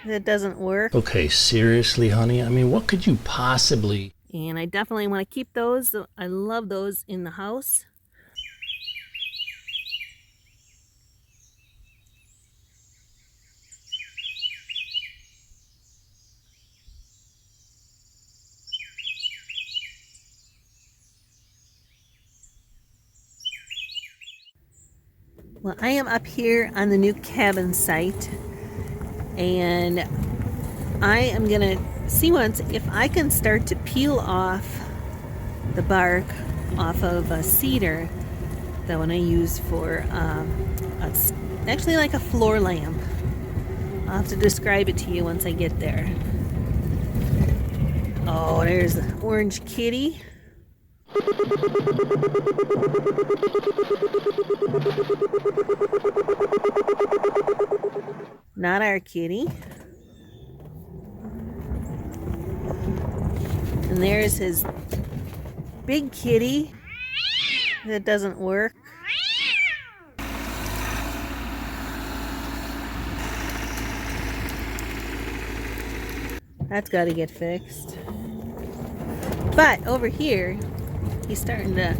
That doesn't work. Okay, seriously, honey? I mean, what could you possibly... And I definitely want to keep those. I love those in the house. Well, I am up here on the new cabin site, and I am gonna see once if I can start to peel off the bark off of a cedar, that one I use for it's actually like a floor lamp. I'll have to describe it to you once I get there. Oh, there's the orange kitty. Not our kitty. And there's his big kitty. That doesn't work. That's got to get fixed. But over here, he's starting to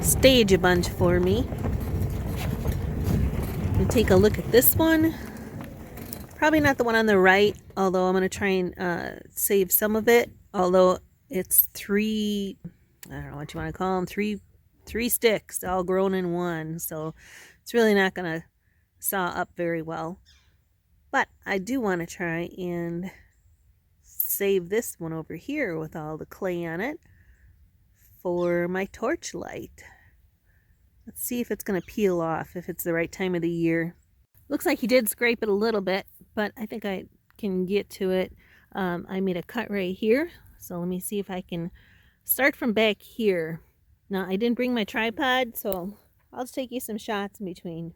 stage a bunch for me. And take a look at this one. Probably not the one on the right, although I'm going to try and save some of it. Although it's three, I don't know what you want to call them, three sticks all grown in one. So it's really not going to saw up very well. But I do want to try and save this one over here with all the clay on it for my torch light. Let's see if it's going to peel off, if it's the right time of the year. Looks like he did scrape it a little bit, but I think I can get to it. I made a cut right here, so let me see if I can start from back here. Now, I didn't bring my tripod, so I'll just take you some shots in between.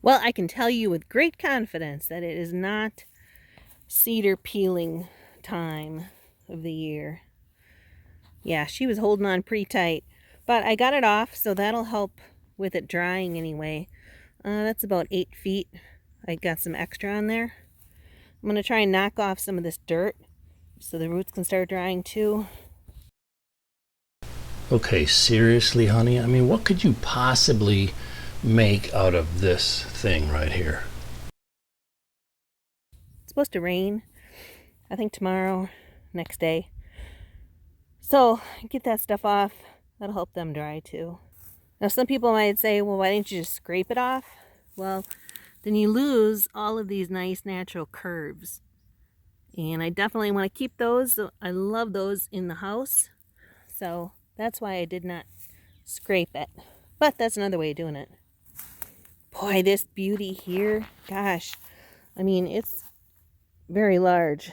Well, I can tell you with great confidence that it is not cedar peeling time of the year. Yeah, she was holding on pretty tight, but I got it off, so that'll help with it drying anyway. That's about 8 feet. I got some extra on there. I'm going to try and knock off some of this dirt so the roots can start drying too. Okay, seriously, honey? I mean, what could you possibly make out of this thing right here? It's supposed to rain, I think tomorrow, next day. So get that stuff off. That'll help them dry too. Now some people might say, well, why didn't you just scrape it off? Well, then you lose all of these nice natural curves. And I definitely want to keep those. I love those in the house. So that's why I did not scrape it. But that's another way of doing it. Boy, this beauty here, gosh. I mean, it's very large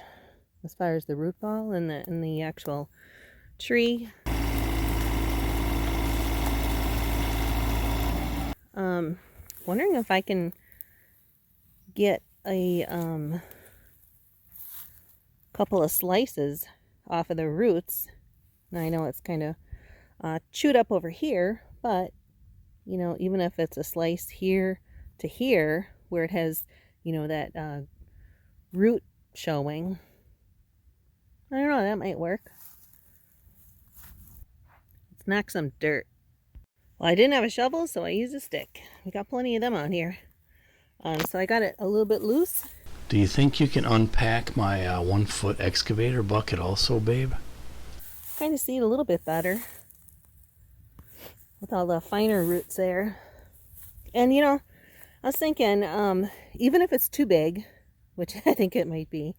as far as the root ball and the actual tree. Wondering if I can get a couple of slices off of the roots. Now I know it's kind of chewed up over here, but you know, even if it's a slice here to here where it has, you know, that root showing, I don't know, that might work. Let's knock some dirt. Well, I didn't have a shovel, so I used a stick. We got plenty of them out here. So I got it a little bit loose. Do you think you can unpack my 1-foot excavator bucket also, babe? Kind of see it a little bit better with all the finer roots there. And you know, I was thinking, even if it's too big, which I think it might be,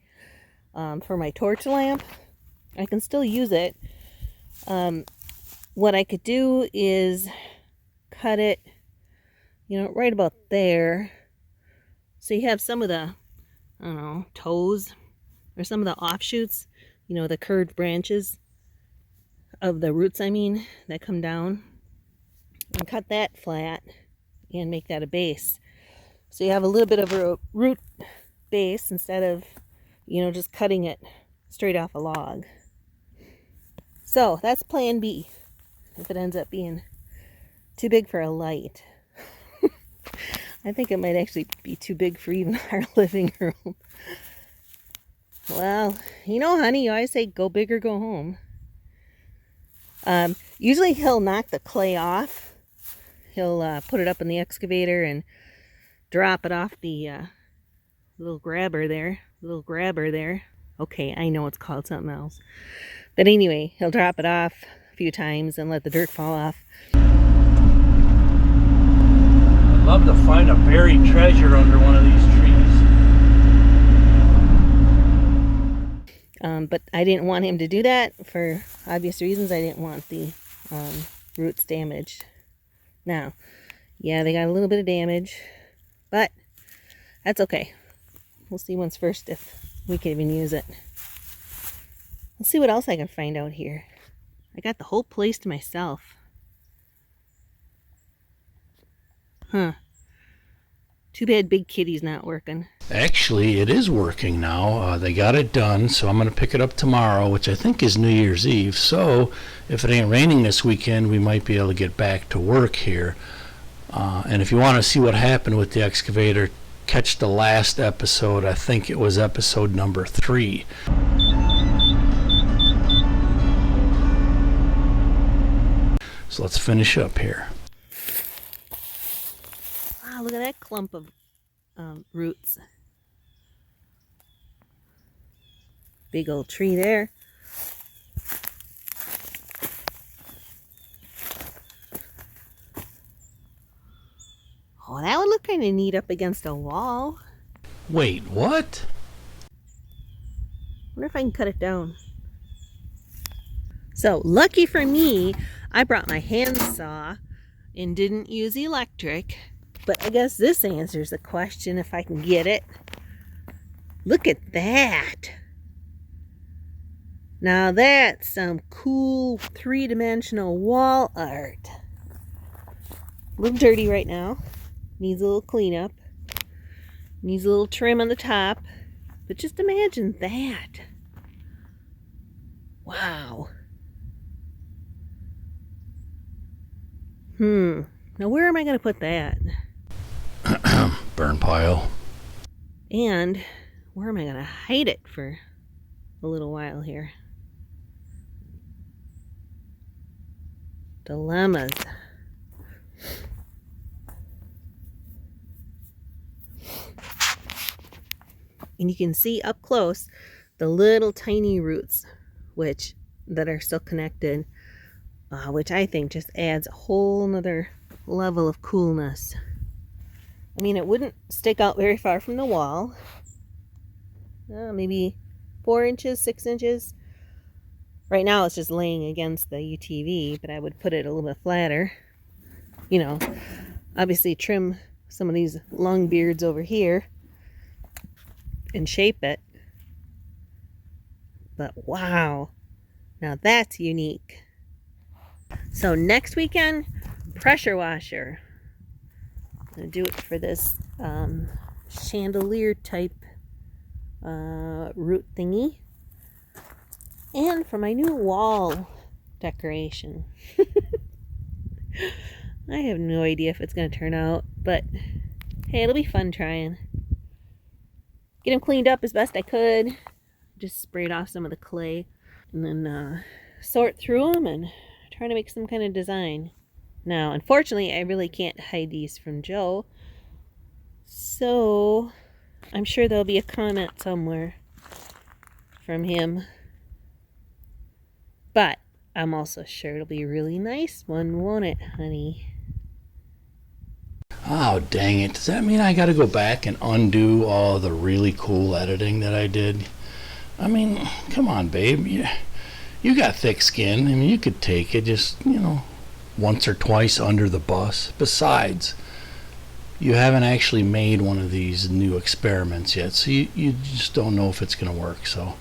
for my torch lamp, I can still use it. What I could do is cut it, you know, right about there. So you have some of the, I don't know, toes or some of the offshoots, you know, the curved branches of the roots, I mean, that come down. And cut that flat and make that a base. So you have a little bit of a root base instead of, just cutting it straight off a log. So that's plan B, if it ends up being too big for a light. I think it might actually be too big for even our living room. Well, honey, you always say go big or go home. Usually he'll knock the clay off. He'll put it up in the excavator and drop it off the little grabber there. Okay, I know it's called something else. But anyway, he'll drop it off a few times and let the dirt fall off. I'd love to find a buried treasure under one of these trees. But I didn't want him to do that for obvious reasons. I didn't want the roots damaged. Now, yeah, they got a little bit of damage, but that's okay. We'll see once first if we can even use it. Let's see what else I can find out here. I got the whole place to myself. Huh. Too bad Big Kitty's not working. Actually, it is working now. They got it done, so I'm going to pick it up tomorrow, which I think is New Year's Eve. So if it ain't raining this weekend, we might be able to get back to work here. And if you want to see what happened with the excavator, catch the last episode. I think it was episode number 3. So let's finish up here. Wow, look at that clump of roots. Big old tree there. Oh, that would look kind of neat up against a wall. Wait, what? Wonder if I can cut it down. So, lucky for me, I brought my handsaw and didn't use electric. But I guess this answers the question if I can get it. Look at that. Now that's some cool 3-dimensional wall art. A little dirty right now. Needs a little cleanup. Needs a little trim on the top. But just imagine that. Wow. Now where am I going to put that? Burn pile. And where am I going to hide it for a little while here? Dilemmas. And you can see up close the little tiny roots that are still connected, which I think just adds a whole nother level of coolness. I mean, it wouldn't stick out very far from the wall. Maybe 4 inches, 6 inches. Right now it's just laying against the UTV, but I would put it a little bit flatter. Obviously trim some of these long beards over here and shape it. But wow, now that's unique. So next weekend, pressure washer. I'm gonna do it for this chandelier type root thingy, and for my new wall decoration. I have no idea if it's gonna turn out, but hey, it'll be fun trying. Get them cleaned up as best I could. Just sprayed off some of the clay, and then sort through them and try to make some kind of design. Now, unfortunately, I really can't hide these from Joe, so I'm sure there'll be a comment somewhere from him. But I'm also sure it'll be a really nice one, won't it, honey? Oh, dang it. Does that mean I got to go back and undo all the really cool editing that I did? I mean, come on, babe. You got thick skin. I mean, you could take it just, once or twice under the bus. Besides, you haven't actually made one of these new experiments yet, so you just don't know if it's going to work. So,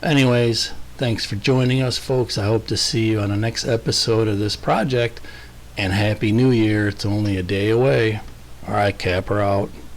anyways, thanks for joining us, folks. I hope to see you on the next episode of this project. And Happy New Year. It's only a day away. All right, Capper out.